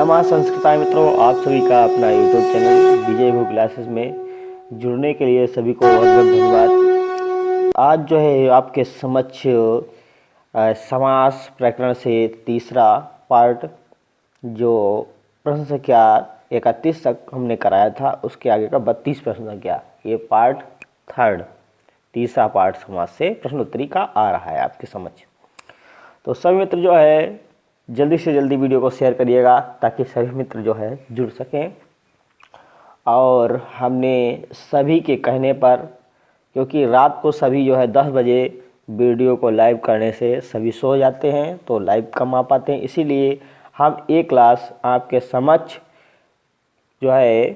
नमः संस्कृताय मित्रों, आप सभी का अपना यूट्यूब चैनल विजय भू क्लासेस में जुड़ने के लिए सभी को बहुत बहुत धन्यवाद। आज जो है आपके समक्ष समास प्रकरण से तीसरा पार्ट, जो प्रश्न संख्या 31 तक हमने कराया था, उसके आगे का 32 प्रश्न संख्या, ये पार्ट थर्ड, तीसरा पार्ट समास से प्रश्नोत्तरी का आ रहा है आपके समक्ष। तो सभी मित्र जो है जल्दी से जल्दी वीडियो को शेयर करिएगा ताकि सभी मित्र जो है जुड़ सकें। और हमने सभी के कहने पर, क्योंकि रात को सभी जो है 10 बजे वीडियो को लाइव करने से सभी सो जाते हैं तो लाइव कम आ पाते हैं, इसीलिए हम एक क्लास आपके समक्ष जो है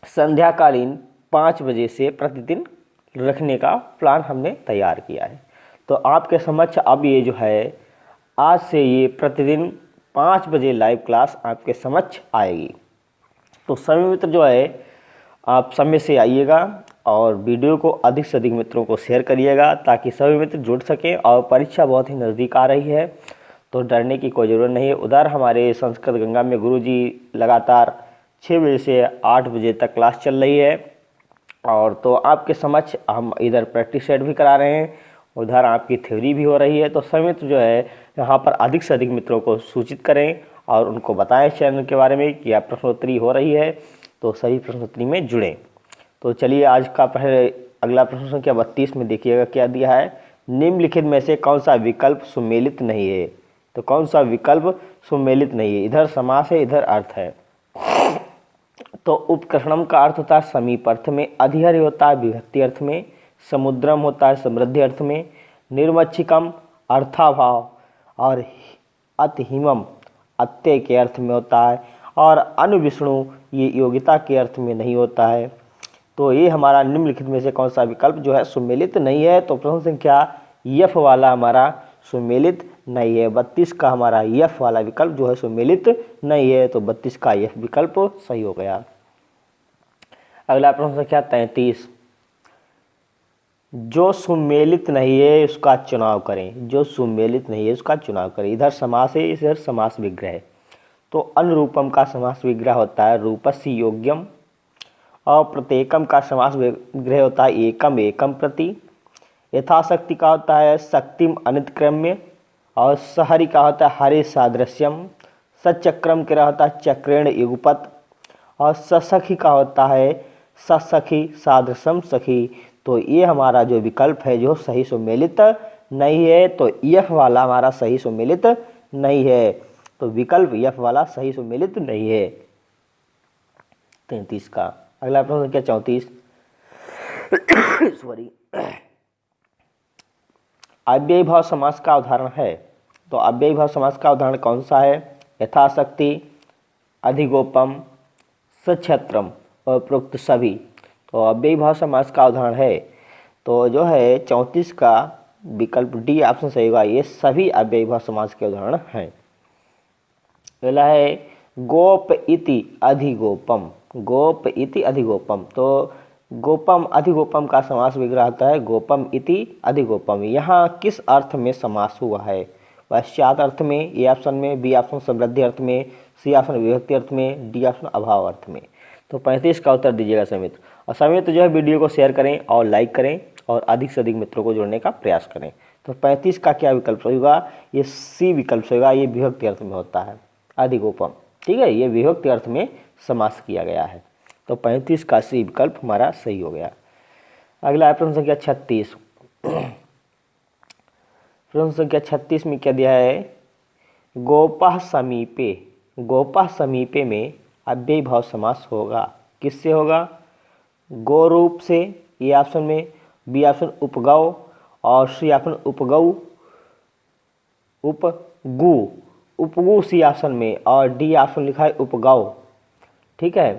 संध्याकालीन 5 बजे से प्रतिदिन रखने का प्लान हमने तैयार किया है। तो आपके समक्ष अब ये जो है आज से ये प्रतिदिन 5 बजे लाइव क्लास आपके समक्ष आएगी। तो सभी मित्र जो है आप समय से आइएगा और वीडियो को अधिक से अधिक मित्रों को शेयर करिएगा ताकि सभी मित्र जुड़ सकें। और परीक्षा बहुत ही नज़दीक आ रही है तो डरने की कोई ज़रूरत नहीं है। उधर हमारे संस्कृत गंगा में गुरुजी लगातार 6 बजे से 8 बजे तक क्लास चल रही है, और तो आपके समक्ष हम इधर प्रैक्टिस सेट भी करा रहे हैं, उधर आपकी थ्योरी भी हो रही है। तो सभी मित्र जो है यहाँ पर अधिक से अधिक मित्रों को सूचित करें और उनको बताएं चैनल के बारे में कि आप प्रश्नोत्तरी हो रही है, तो सही प्रश्नोत्तरी में जुड़ें। तो चलिए आज का पहले अगला प्रश्न संख्या 32 में देखिएगा क्या दिया है। निम्नलिखित में से कौन सा विकल्प सुमेलित नहीं है? तो कौन सा विकल्प सुमेलित नहीं है? इधर समास है, इधर अर्थ है। तो उपकरणम का अर्थ होता है समीप अर्थ में, अधिहर्य होता है विभक्ति अर्थ में, समुद्रम होता है समृद्धि अर्थ में, निर्मच्छिकम अर्थाभाव और अतिहिमम अत्य के अर्थ में होता है, और अनुविष्णु ये योग्यता के अर्थ में नहीं होता है। तो ये हमारा निम्नलिखित में से कौन सा विकल्प जो है सुमेलित नहीं है? तो प्रश्न संख्या यफ वाला हमारा सुमेलित नहीं है। 32 का हमारा यफ वाला विकल्प जो है सुमेलित नहीं है, तो 32 का यफ विकल्प सही हो गया। अगला प्रश्न संख्या 33, जो सुमेलित नहीं है उसका चुनाव करें। जो सुमेलित नहीं है उसका चुनाव करें। इधर समास है, इधर समास विग्रह है। तो अनुरूपम का समास विग्रह होता है रूपस्य योग्यम, और प्रत्येकम का समास विग्रह होता है एकम एकम प्रति, यथाशक्ति का होता है शक्तिम अनितक्रम्य, और सहरि का होता है हरे सादृश्यम, सचक्रम का होता है चक्रेण युगपत, और ससखी का होता है ससखी सादृशम सखी। तो ये हमारा जो विकल्प है जो सही सुमेलित नहीं है, तो यफ वाला हमारा सही सुमेलित नहीं है। तो विकल्प यफ वाला सही सुमेलित नहीं है 33 का। अगला प्रश्न क्या 34 सॉरी, अव्ययी भाव समास का उदाहरण है। तो अव्ययी भाव समास का उदाहरण कौन सा है? यथाशक्ति, अधिगोपम, सक्षत्रम और उपरोक्त सभी। तो अव्ययी भाव समास का उदाहरण है, तो जो है 34 का विकल्प डी ऑप्शन सही होगा। ये सभी अव्ययी भाव समास के उदाहरण हैं। पहला है गोप इति अधिगोपम। गोप इति अधिगोपम, तो गोपम अधिगोपम का समास विग्रह आता है गोपम इति अधिगोपम। यहाँ किस अर्थ में समास हुआ है? पश्चात अर्थ में, ए ऑप्शन में, बी ऑप्शन समृद्धि अर्थ में, सी ऑप्शन विभक्ति अर्थ में, डी ऑप्शन अभाव अर्थ में। तो 35 का उत्तर दीजिएगा समित्र। और समित्र जो है वीडियो को शेयर करें और लाइक करें और अधिक से अधिक मित्रों को जोड़ने का प्रयास करें। तो 35 का क्या विकल्प होगा? ये सी विकल्प होगा। ये विभक्ति अर्थ में होता है अधिगोपम, ठीक है, ये विभक्ति अर्थ में समास किया गया है। तो 35 का सी विकल्प हमारा सही हो गया। अगला प्रश्न संख्या 36। प्रश्न संख्या 36 में क्या दिया है? गोपः समीपे। गोपः समीपे में अव्ययी भाव समास होगा। किससे होगा? गो रूप से, ए ऑप्शन में, बी ऑप्शन उपगौ, और सी ऑप्शन उपगौ उपगु, उपगु सी ऑप्शन में, और डी ऑप्शन लिखा है उपगौ, ठीक है।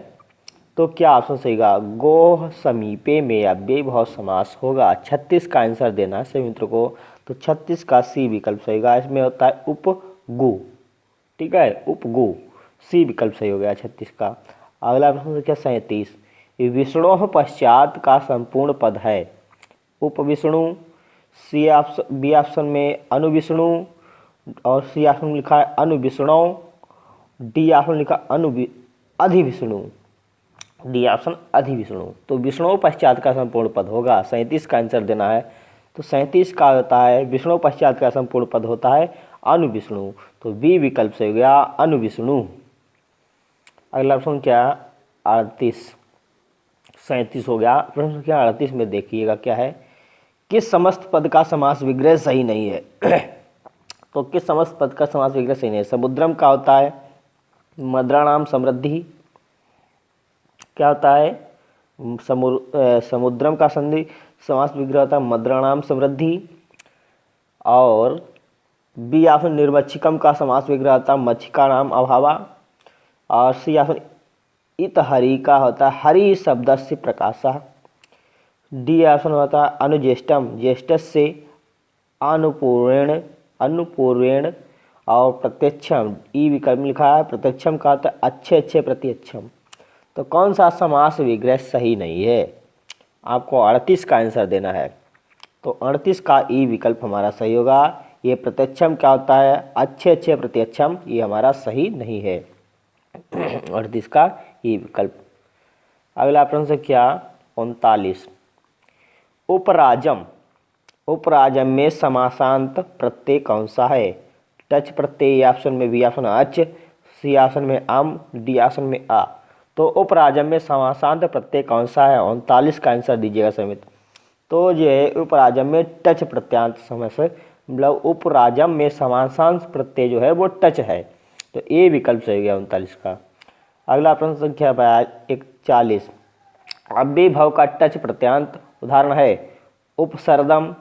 तो क्या ऑप्शन सही होगा? गो समीपे में अव्ययी भाव समास होगा। 36 का आंसर देना है सभी मित्रों को। तो 36 का सी विकल्प सही होगा। इसमें होता है उपगु, ठीक है, उपगु, सी विकल्प सही हो गया 36 का। अगला प्रश्न क्या 37, विष्णु पश्चात का संपूर्ण पद है। उपविष्णु, सी ऑप्शन, बी ऑप्शन में अनुविष्णु, और सी ऑप्शन में लिखा है अनुविष्णु, डी ऑप्शन लिखा अधिविष्णु, डी ऑप्शन अधिविष्णु। तो विष्णु पश्चात का संपूर्ण पद होगा, 37 का आंसर देना है। तो 37 का होता है विष्णु पश्चात का संपूर्ण पद होता है अनुविष्णु। तो बी विकल्प से हो गया अनुविष्णु। अगला प्रश्न क्या, 38, 37 हो गया। प्रश्न संख्या 38 में देखिएगा क्या है, किस समस्त पद का समास विग्रह सही नहीं है। तो किस समस्त पद का समास विग्रह सही नहीं है। समुद्रम का होता है मद्राणाम समृद्धि, क्या होता है समुद्रम का संधि समास विग्रह होता है मद्राणाम समृद्धि। और बी ऑप्शन निर्मच्छिकम का समास विग्रह होता है मच्छिका नाम अभावा। और सी ऑप्शन इतहरी का होता है हरि शब्द से प्रकाशः। डी ऑप्शन होता है अनुज्येष्ठम ज्येष्ठस्य अनुपूर्वेण अनुपूर्वेण। और प्रत्यक्षम ई विकल्प लिखा है प्रत्यक्षम का होता है अच्छे अच्छे प्रत्यक्षम। तो कौन सा समास विग्रह सही नहीं है, आपको 38 का आंसर देना है। तो 38 का ई विकल्प हमारा सही होगा। ये प्रत्यक्षम क्या होता है अच्छे अच्छे प्रत्यक्षम, ये हमारा सही नहीं है। 38 का ई विकल्प। अगला प्रश्न क्या 39, उपराजम, उपराजम में समासांत प्रत्यय कौन सा है। टच प्रत्यय ऑप्शन में बी ऑप्शन अच, सी ऑप्शन में अम, डी ऑप्शन में आ। तो उपराजम में समासांत प्रत्यय कौन सा है, 39 का आंसर दीजिएगा समित। तो ये उपराजम में टच प्रत्यांत समय से मतलब उपराजम में समासांत प्रत्यय जो है वो टच है। तो ए विकल्प सही गया 39 का। अगला प्रश्न संख्या 41, अव्ययी भाव का टच प्रत्यांत उदाहरण है उपसर्दम,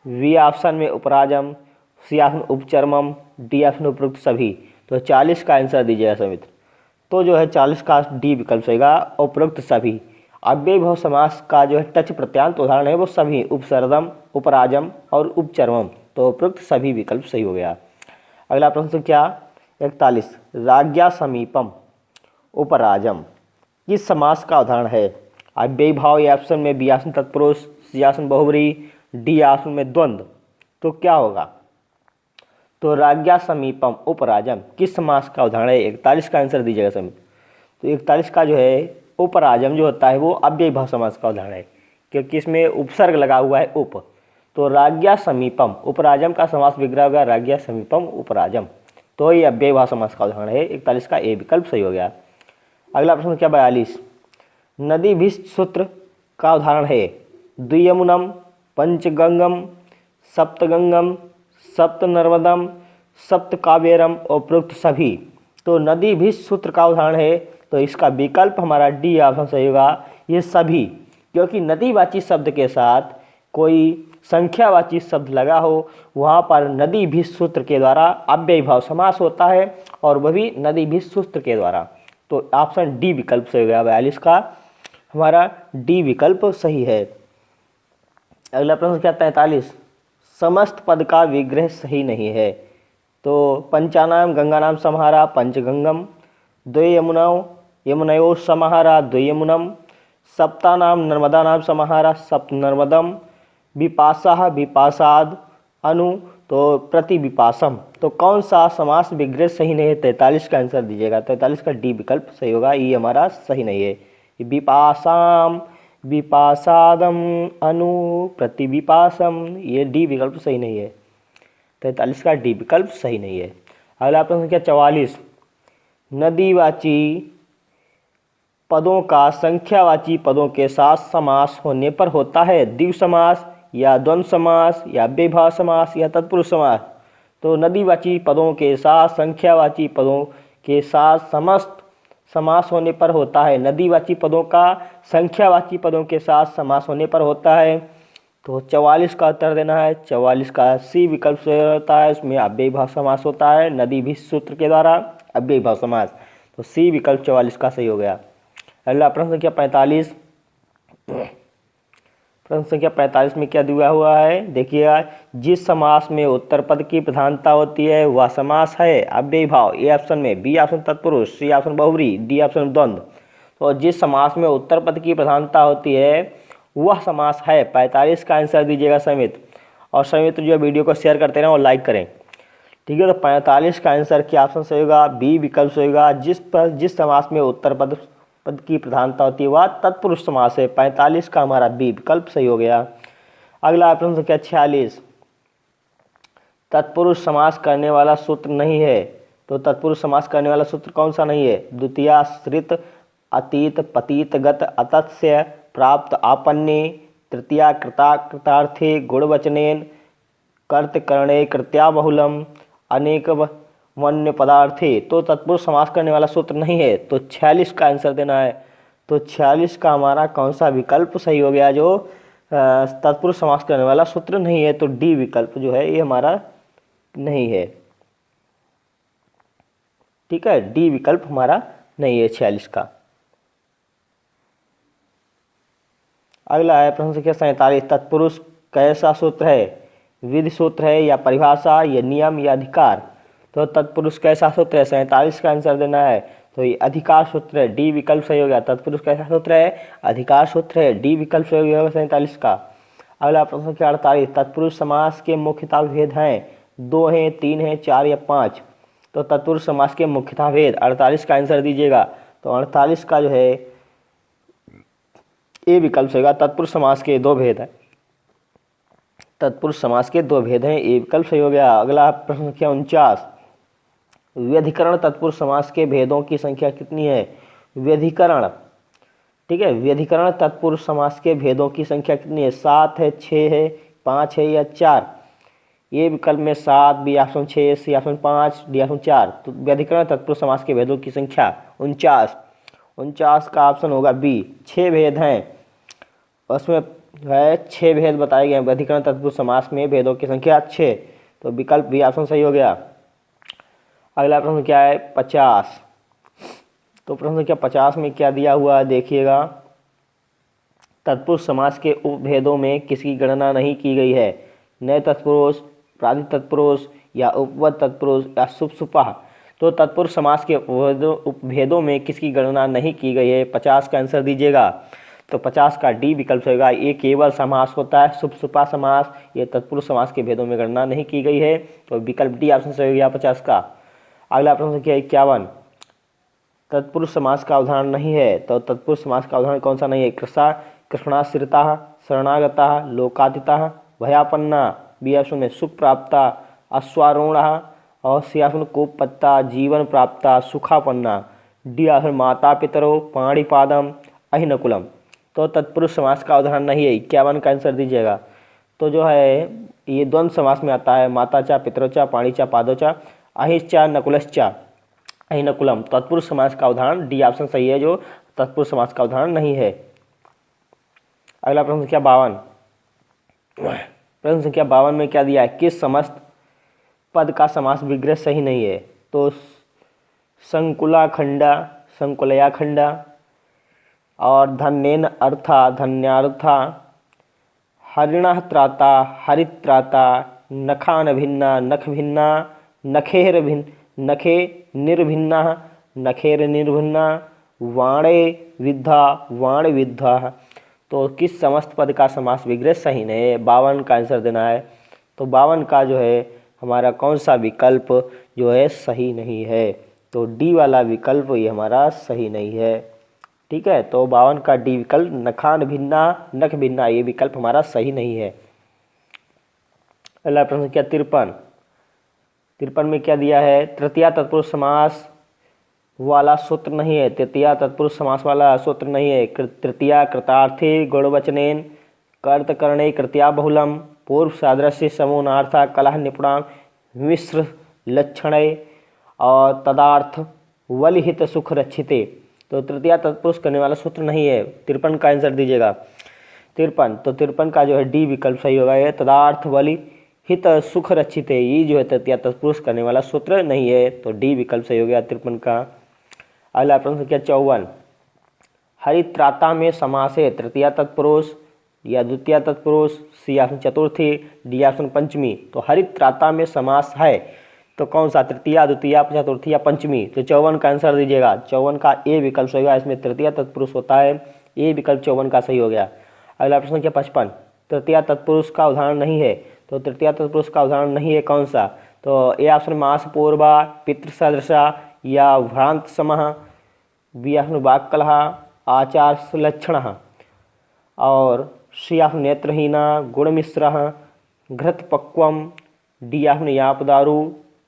वी ऑप्शन में उपराजम, सी ऑप्शन उपचर्मम, डी ऑप्शन उपरोक्त सभी। तो 40 का आंसर दीजिएगा समित्र। तो जो है 40 का डी विकल्प होगा उपरोक्त सभी। अव्ययी भाव समास का जो है टच प्रत्यांत उदाहरण है वो सभी उपसर्दम, उपराजम और उपचर्मम। तो उपरोक्त सभी विकल्प सही हो गया। अगला प्रश्न क्या 41, राज्ञा समीपम उपराजम किस समास का उदाहरण है। अव्ययी भाव ए ऑप्शन में बी ऑप्शन तत्पुरुष, सी ऑप्शन बहुब्री, डी ऑप्शन में द्वंद्व। तो क्या होगा, तो राज्ञा समीपम उपराजम किस समास का उदाहरण है। 41 का आंसर दीजिएगा समित। तो 41 का जो है उपराजम जो होता है वो अव्ययी भाव समास का उदाहरण है, क्योंकि इसमें उपसर्ग लगा हुआ है उप। तो राज्ञा समीपम उपराजम का समास विग्रह होगा राज्ञा समीपम उपराजम। तो ये अव्ययी भाव समास का उदाहरण है। 41 का ए विकल्प सही हो गया। अगला प्रश्न क्या 42, नदी भीष्ट सूत्र का उदाहरण है द्वियमुनम, पंचगंगम, सप्तगंगम, सप्त नर्मदम, सप्त कावेरम और उपरोक्त सभी। तो नदी भीष्ट सूत्र का उदाहरण है, तो इसका विकल्प हमारा डी ऑप्शन सही होगा ये सभी। क्योंकि नदीवाची शब्द के साथ कोई संख्यावाची शब्द लगा हो वहाँ पर नदी भीष्ट सूत्र के द्वारा अव्ययी भाव समास होता है, और वह भी नदी भीष्ट सूत्र के द्वारा। तो ऑप्शन डी विकल्प सही हो गया। 42 का हमारा डी विकल्प सही है। अगला प्रश्न क्या 43, समस्त पद का विग्रह सही नहीं है। तो पंचानाम गंगानाम समाहारा पंचगंगम, द्वे यमुनाओं यमुनयो समाहारा द्वे यमुनम, सप्तानाम नर्मदा नाम समाहारा सप्त नर्मदम, विपासा विपासाद अनु तो प्रति विपासम। तो कौन सा समास विग्रह सही नहीं है, 43 का आंसर दीजिएगा। 43 का डी विकल्प सही होगा, ये हमारा सही नहीं है। विपासाम विपासादम अनु प्रति विपासम, ये डी विकल्प सही नहीं है। 43 का डी विकल्प सही नहीं है। अगला प्रश्न क्या 44, नदीवाची पदों का संख्यावाची पदों के साथ समास होने पर होता है द्विव समास या द्वंद्व समास या अव्ययी समास या तत्पुरुष समास। तो नदीवाची पदों के साथ संख्यावाची पदों के साथ समस्त समास होने पर होता है। नदीवाची पदों का संख्यावाची पदों के साथ समास होने पर होता है। तो 44 का उत्तर देना है। 44 का सी विकल्प से होता है, उसमें अव्ययी भाव समास होता है नदी भीष्ट सूत्र के द्वारा अव्ययी भाव समास। तो सी विकल्प 44 का सही हो गया। अगला प्रश्न संख्या 45, प्रश्न संख्या 45 में क्या दिया हुआ है देखिएगा, जिस समास में उत्तर पद की प्रधानता होती है वह समास है अव्ययी भाव। ए ऑप्शन में बी ऑप्शन तत्पुरुष, सी ऑप्शन बहुब्री, डी ऑप्शन द्वंद्व। तो जिस समास में उत्तर पद की प्रधानता होती है वह समास है। 45 का आंसर दीजिएगा समित। और समित जो वीडियो को शेयर करते रहें और लाइक करें। ठीक है, तो 45 का आंसर क्या ऑप्शन सही होगा? बी विकल्प सही होगा। जिस समास में उत्तर पद की प्रधानता होती है वह तत्पुरुष समास है। 45 का हमारा बी विकल्प सही हो गया। अगला प्रश्न संख्या 46, तत्पुरुष समास करने वाला सूत्र नहीं है। तो तत्पुरुष समास करने वाला सूत्र कौन सा नहीं है? द्वितीया श्रित अतीत पतीत गत अतस्य प्राप्त आपन्ने, तृतीया कृता कृतार्थे गुणवचनेन, कर्त करणे कृत्या बहुलम, अनेक वन्य पदार्थे। तो तत्पुरुष समास करने वाला सूत्र नहीं है, तो 46 का आंसर देना है। तो 46 का हमारा कौन सा विकल्प सही हो गया? जो तत्पुरुष समास करने वाला सूत्र नहीं है, तो डी विकल्प जो है ये हमारा नहीं है। ठीक है, डी विकल्प हमारा नहीं है 46 का। अगला है प्रश्न संख्या 47, तत्पुरुष कैसा सूत्र है? विधि सूत्र है या परिभाषा या नियम या अधिकार? तो तत्पुरुष कैसा सूत्र है? 47 का आंसर देना है। तो ये अधिकार सूत्र है, डी विकल्प सही हो गया। तत्पुरुष कैसा सूत्र है? अधिकार सूत्र है, डी विकल्प सही होगा 47 का। अगला प्रश्न संख्या 48, तत्पुरुष समास के मुख्यतः भेद हैं? 2 हैं, 3 हैं, 4 या 5? तो तत्पुरुष समास के मुख्यतः भेद 48 का आंसर दीजिएगा। तो 48 का जो है ए विकल्प सही होगा। तत्पुरुष समास के 2 भेद हैं। तत्पुरुष समास के 2 भेद हैं, ए विकल्प सही हो गया। अगला प्रश्न संख्या 49, व्यधिकरण तत्पुरुष समास के भेदों की संख्या कितनी है? व्यधिकरण, ठीक है, व्यधिकरण तत्पुरुष समास के भेदों की संख्या कितनी है? 7 है, 6 है, 5 है या 4? ये विकल्प में 7, B option 6, C option 5, D option 4। तो व्यधिकरण तत्पुरुष समास के भेदों की संख्या 49 का ऑप्शन होगा बी। 6 भेद हैं, उसमें है 6 भेद बताए गए हैं व्यधिकरण तत्पुरुष समास में, भेदों की संख्या 6। तो विकल्प बी ऑप्शन सही हो गया। अगला प्रश्न क्या है? 50। तो प्रश्न संख्या 50 में क्या दिया हुआ है देखिएगा। तत्पुरुष समास के उपभेदों में किसकी गणना नहीं की गई है? नए तत्पुरुष, प्रादि तत्पुरुष या उपपद तत्पुरुष या सुपसुपा? तो तत्पुरुष समास के उपभेदों में किसकी गणना नहीं की गई है? 50 का आंसर दीजिएगा। तो 50 का डी विकल्प होगा। ये केवल समास होता है, सुपसुपा समास, ये तत्पुरुष समास के भेदों में गणना नहीं की गई है। तो विकल्प डी ऑप्शन सही हो गया 50 का। अगला प्रश्न संख्या 51, तत्पुरुष समास का उदाहरण नहीं है। तो तत्पुरुष समास का उदाहरण कौन सा नहीं है? कृष्णाश्रिता, शरणागता, लोकातीता, भयापन्ना, बी ऑप्शन में सुख प्राप्ता, अश्वारूढ़ और सी ऑप्शन कोपत्ता, जीवन प्राप्ता, सुखापन्ना, डी ऑप्शन माता पितरो, पाणिपादम, अहिनकुलम। तो तत्पुरुष समास का उदाहरण नहीं है, 51 का आंसर दीजिएगा। तो जो है ये द्वंद्व समास में आता है, माताचा पितरोचा पाणीचा पादोचा, अहिश्चा नकुलश्चा अहिनकुलम। तत्पुरुष समास का उदाहरण डी ऑप्शन सही है, जो तत्पुरुष समास का उदाहरण नहीं है। अगला प्रश्न संख्या 52। प्रश्न संख्या 52 में क्या दिया है? किस समस्त पद का समास विग्रह सही नहीं है? तो संकुलाखंडा, संकुलयाखंडा और धन्येन अर्था, धन्यार्था, हरिणः त्राता, हरित्राता, नखान भिन्ना, नख भिन्ना, नखेर भिन्न, नखे निर्भिन्ना, नखेर निर्भिन्ना, वाणे विद्धा, वाण विद्धा। तो किस समस्त पद का समास विग्रह सही नहीं है? 52 का आंसर देना है। तो 52 का जो है हमारा कौन सा विकल्प जो है सही नहीं है? तो डी वाला विकल्प ये हमारा सही नहीं है। ठीक है, तो 52 का डी विकल्प, नखान भिन्ना, नख भिन्ना, ये विकल्प हमारा सही नहीं है। अगला प्रश्न क्या? 53 में क्या दिया है? तृतीया तत्पुरुष समास वाला सूत्र नहीं है। तृतीया तत्पुरुष समास वाला सूत्र नहीं है। तृतीया कृतार्थी गुणवचनेन, कर्त करणे कृत्या बहुलम, पूर्व सादृश्य समूनार्था, कलह निपुणाम, मिश्र लक्षणे और तदार्थ वलिहित सुख रक्षिते। तो तृतीया तत्पुरुष करने वाला सूत्र नहीं है। 53 का आंसर दीजिएगा। 53, तो 53 का जो है डी विकल्प सही होगा। ये तदार्थ वलि हित सुख रक्षित है, ये जो है तृतीया तत्पुरुष करने वाला सूत्र नहीं है। तो डी विकल्प सही हो गया 53 का। अगला प्रश्न संख्या 54, हरित्राता में समास है। तृतीया तत्पुरुष या द्वितीय तत्पुरुष, सी ऑप्शन चतुर्थी, डी ऑप्शन पंचमी। तो हरित्राता में समास है तो कौन सा? तृतीया, द्वितीय, चतुर्थी या पंचमी? तो 54 का आंसर दीजिएगा। 54 का ए विकल्प सही होगा। इसमें तृतीय तत्पुरुष होता है, ए विकल्प 54 का सही हो गया। अगला प्रश्न संख्या 55, तृतीय तत्पुरुष का उदाहरण नहीं है। तो तृतीय तत्पुरुष का उदाहरण नहीं है कौन सा? तो ए ऑप्शन मास पूर्वा, पितृसदृशा या भ्रांत समः, बी ऑप्शन वाक्कलः, आचार लक्षणः, और C option नेत्रहीना, गुणमिश्रः, घृतपक्वम, D option यापदारु,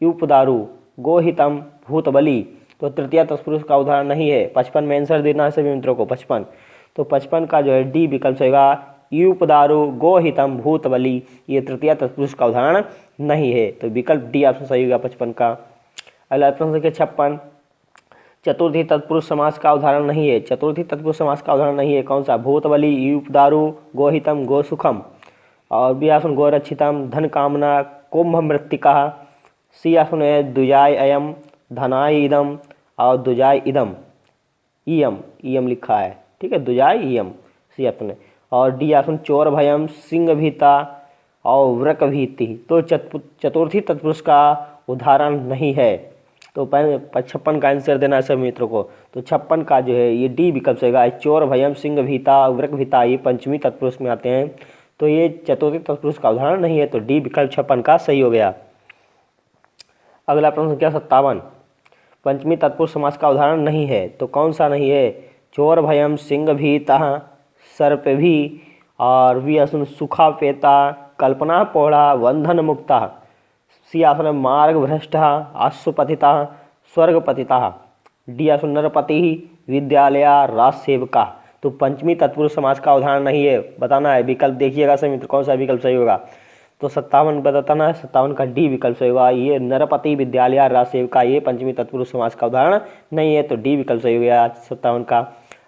यूपदारु, गोहितम, Bhutabali. तो तृतीय तत्पुरुष का उदाहरण नहीं है। 55 में आंसर देना है सभी मित्रों को। 55 तो 55 का जो है डी विकल्प होगा, यूपदारु, गोहितम, भूतबली। ये तृतीय तत्पुरुष का उदाहरण नहीं है, तो विकल्प डी ऑप्शन सही होगा 55 का। अगला प्रश्न संख्या 56, चतुर्थी तत्पुरुष समास का उदाहरण नहीं है। चतुर्थी तत्पुरुष समास का उदाहरण नहीं है, कौन सा? भूतबली, यूपदारु, गोहितम, गोसुखम, और बी ऑप्शन गोरक्षितम, धन कामना, कुंभ मृत्तिका, सी ऑप्शन है दुजाय अयम, धनाय इदम, और दुजाय इदम, ईयम लिखा है, ठीक है, दुजाय ईयम, सी ऑप्शन है, और डी ऑप्शन चोर भयम, सिंह भीता, और वृक भीति। तो चतुर्थी तत्पुरुष का उदाहरण नहीं है, तो 56 का आंसर देना है सभी मित्रों को। तो 56 का जो है ये डी विकल्प होगा, चोर भयम, सिंह भीता, वृक भीता, ये पंचमी तत्पुरुष में आते हैं, तो ये चतुर्थी तत्पुरुष का उदाहरण नहीं है, तो डी विकल्प 56 का सही हो गया। अगला प्रश्न संख्या 57, पंचमी तत्पुरुष समास का उदाहरण नहीं है, तो कौन सा नहीं है? चोर भयम, सिंह भीता, सर्प भी, और वी ऑप्शन सुखा पेता, कल्पना पौड़ा, बंधन मुक्ता, सी ऑप्शन मार्ग भ्रष्ट, आशुपतिता, स्वर्गपतिता, डी ऑप्शन नरपति, विद्यालया, राजसेवका। तो पंचमी तत्पुरुष समास का उदाहरण नहीं है, बताना है। विकल्प देखिएगा सभी मित्र, कौन सा विकल्प सही होगा? तो 57 बताना है, 57 का डी विकल्प सही होगा। ये नरपति, विद्यालय, राजसेवका, ये पंचमी तत्पुरुष समास का उदाहरण नहीं है, तो डी विकल्प सही हो गया 57 का।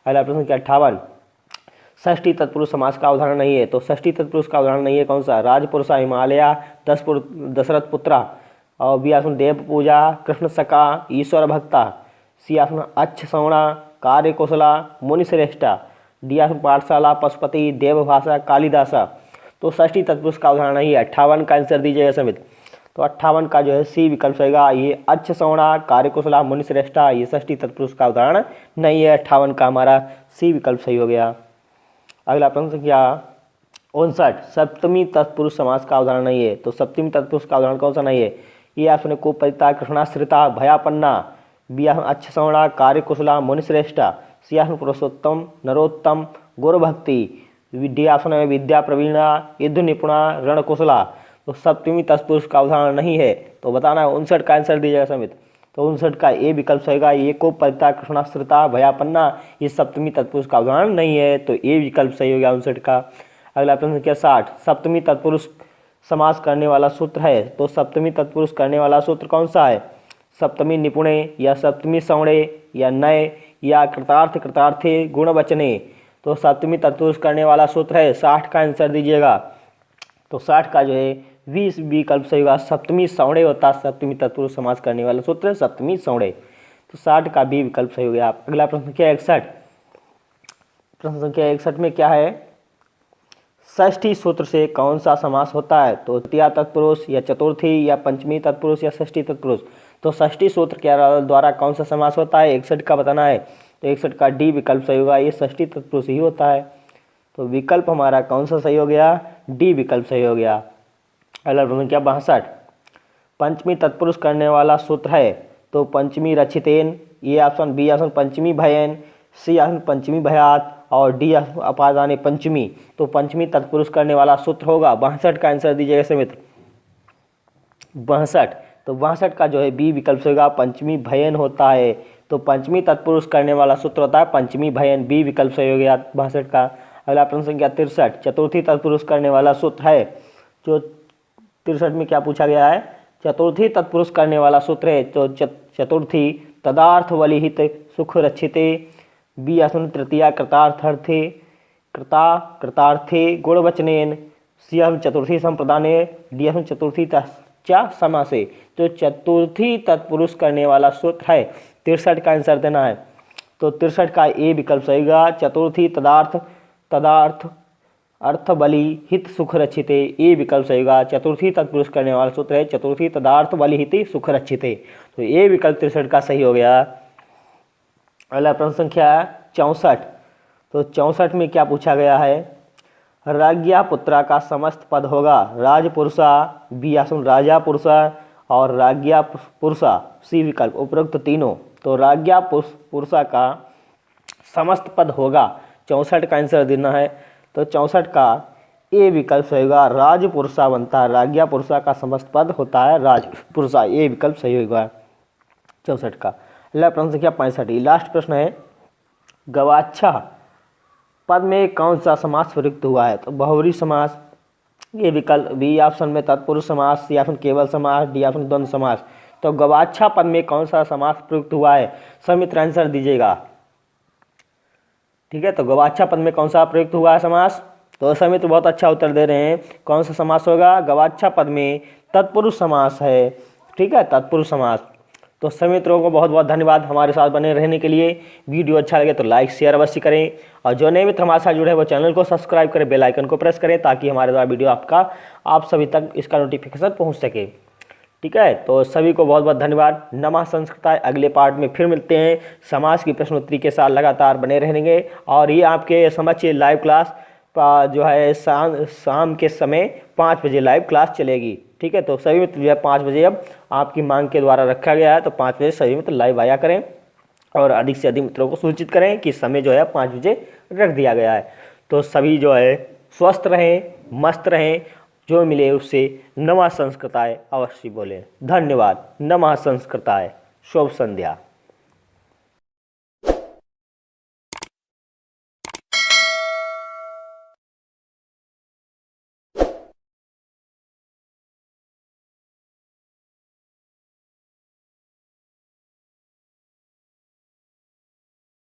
अगला प्रश्न क्या 58, षष्ठी तत्पुरुष समास का उदाहरण नहीं है, तो षष्ठी तत्पुरुष का उदाहरण नहीं है, कौन सा? राजपुरुषा, हिमालया, दशरथ पुत्रा, और बी ऑप्शन देव पूजा, कृष्ण सका, ईश्वर भक्ता, सी ऑप्शन अच्छ श्रवणा, कार्य कौशला, मुनिश्रेष्ठा, डी ऑप्शन पाठशाला, पशुपति, देवभाषा, कालिदासा। तो षष्ठी तत्पुरुष का उदाहरण नहीं है। 58 का आंसर दीजिएगा समित। तो 58 का जो है सी विकल्प होगा, ये अच्छ श्रवणा, कार्यकुशला, मुनिश्रेष्ठा, ये षष्ठी तत्पुरुष का उदाहरण नहीं है। 58 का हमारा सी विकल्प सही हो गया। अगला प्रश्न संख्या 59, सप्तमी तत्पुरुष समास का उदाहरण नहीं है, तो सप्तमी तत्पुरुष का उदाहरण कौन सा नहीं है? ये ऑप्शन कुपरिता, कृष्णाश्रिता, भयापन्ना, बी ऑप्शन अच्छ श्रवणा, कार्यकुशला, मुनिश्रेष्ठा, सी ऑप्शन पुरुषोत्तम, नरोत्तम, गुरुभक्ति, डी ऑप्शन है विद्या प्रवीणा, युद्ध निपुणा, रणकुशला। तो सप्तमी तत्पुरुष का उदाहरण नहीं है, तो बताना है। 59 का आंसर दीजिएगा समित। तो 59 का ए विकल्प होगा, ये को परिता, कृष्णाश्रिता, भयापन्ना, ये सप्तमी तत्पुरुष का उदाहरण नहीं है, तो ए विकल्प सही हो गया 59 का। अगला प्रश्न क्या 60, सप्तमी तत्पुरुष समास करने वाला सूत्र है, तो सप्तमी तत्पुरुष करने वाला सूत्र कौन सा है? सप्तमी निपुणे, या सप्तमी सवणे, या नए, या कृतार्थ कृतार्थे, गुणवचने। तो सप्तमी तत्पुरुष करने वाला सूत्र है। 60 का आंसर दीजिएगा। तो 60 का जो है 20 विकल्प सही होगा, सप्तमी सवणे होता है सप्तमी तत्पुरुष समास करने वाला सूत्र, सप्तमी सवणे। तो 60 का बी विकल्प सही हो गया। अगला प्रश्न संख्या 61, प्रश्न संख्या 61 में क्या है? षष्ठी सूत्र से कौन सा समास होता है? तो तृतीया तत्पुरुष, या चतुर्थी, या पंचमी तत्पुरुष, या षष्ठी तत्पुरुष। तो षष्ठी सूत्र के द्वारा कौन सा समास होता है? 61 का बताना है। तो 61 का डी विकल्प सही होगा, ये षष्ठी तत्पुरुष ही होता है। तो विकल्प हमारा कौन सा सही हो गया? डी विकल्प सही हो गया। अगला प्रश्न क्या 62, पंचमी तत्पुरुष करने वाला सूत्र है, तो पंचमी रचितेन, ये ऑप्शन बी ऑप्शन पंचमी भयन, सी ऑप्शन पंचमी भयात, और डी अपादाने पंचमी। तो पंचमी तत्पुरुष करने वाला सूत्र होगा। 62 का आंसर दीजिएगा समित्र। 62, तो 62 का जो है बी विकल्प होगा, पंचमी भयन होता है। तो पंचमी तत्पुरुष करने वाला सूत्र होता है पंचमी भयन, बी विकल्प सही हो गया 62 का। अगला प्रश्न संख्या 63, चतुर्थी तत्पुरुष करने वाला सूत्र है, जो 63 में क्या पूछा गया है? चतुर्थी तत्पुरुष करने वाला सूत्र है, तो चतुर्थी तदार्थ वलिहित सुख रक्षिते, बी ऑप्शन तृतीया कृतार्थर्थे, कृतार्थे गुणवचनेन, सी ऑप्शन चतुर्थी संप्रदाने, डी ऑप्शन चतुर्थी चा समासे। तो चतुर्थी तत्पुरुष करने वाला सूत्र है। 63 का आंसर देना है। तो 63 का ए विकल्प सही होगा, चतुर्थी तदार्थ अर्थ बलि हित सुख रक्षिते, ए विकल्प सही होगा। चतुर्थी तत्पुरुष करने वाला सूत्र है चतुर्थी तदार्थ बलि हित सुख रक्षिते। तो ए विकल्प 63 का सही हो गया। अगला प्रश्न संख्या 64, तो 64 में क्या पूछा गया है? राज्ञा पुत्रा का समस्त पद होगा राजपुरुषा, बी ऑप्शन राजा पुरुषा, और राज्ञा पुरुषा सी विकल्प उपरोक्त तीनों। तो राज्ञा पुरुषा का समस्त पद होगा 64 का आंसर देना है। तो 64 का ए विकल्प सही होगा, राजपुरुषा बनता है। राज्ञा पुरुषा का समस्त पद होता है राजपुरुषा, ए विकल्प सही होगा 64 का। अगला प्रश्न संख्या 65, लास्ट प्रश्न है, गवाक्षा पद में कौन सा समास प्रयुक्त हुआ है? तो बहुव्रीहि समास, ये विकल्प बी ऑप्शन में तत्पुरुष समास, सी ऑप्शन केवल समास, डी ऑप्शन द्वंद्व समास। तो गवाक्षा पद में कौन सा समास प्रयुक्त हुआ है? समित्र आंसर दीजिएगा। ठीक है, तो गवाक्षा पद में कौन सा प्रयुक्त हुआ है समास? तो समित्र बहुत अच्छा उत्तर दे रहे हैं। कौन सा समास होगा? गवाक्षा पद में तत्पुरुष समास है। ठीक है, तत्पुरुष समास। तो सभी मित्रों को बहुत बहुत धन्यवाद हमारे साथ बने रहने के लिए। वीडियो अच्छा लगे तो लाइक शेयर अवश्य करें, और जो नए मित्र हमारे साथ जुड़े हैं वो चैनल को सब्सक्राइब करें, बेल आइकन को प्रेस करें, ताकि हमारे द्वारा वीडियो आप सभी तक इसका नोटिफिकेशन पहुंच सके। ठीक है, तो सभी को बहुत बहुत धन्यवाद। नमः संस्कृताय। अगले पार्ट में फिर मिलते हैं, समाज की प्रश्नोत्तरी के साथ लगातार बने रहेंगे। और ये आपके समझ लाइव क्लास जो है शाम के समय 5 बजे लाइव क्लास चलेगी। ठीक है, तो सभी मित्र जो है 5 बजे अब आपकी मांग के द्वारा रखा गया है, तो 5 बजे सभी मित्र लाइव आया करें, और अधिक से अधिक मित्रों को सूचित करें कि समय जो है 5 बजे रख दिया गया है। तो सभी जो है स्वस्थ रहें, मस्त रहें, जो मिले उससे नमः संस्कृताय अवश्य बोलें। धन्यवाद। नमः संस्कृताय। शुभ संध्या।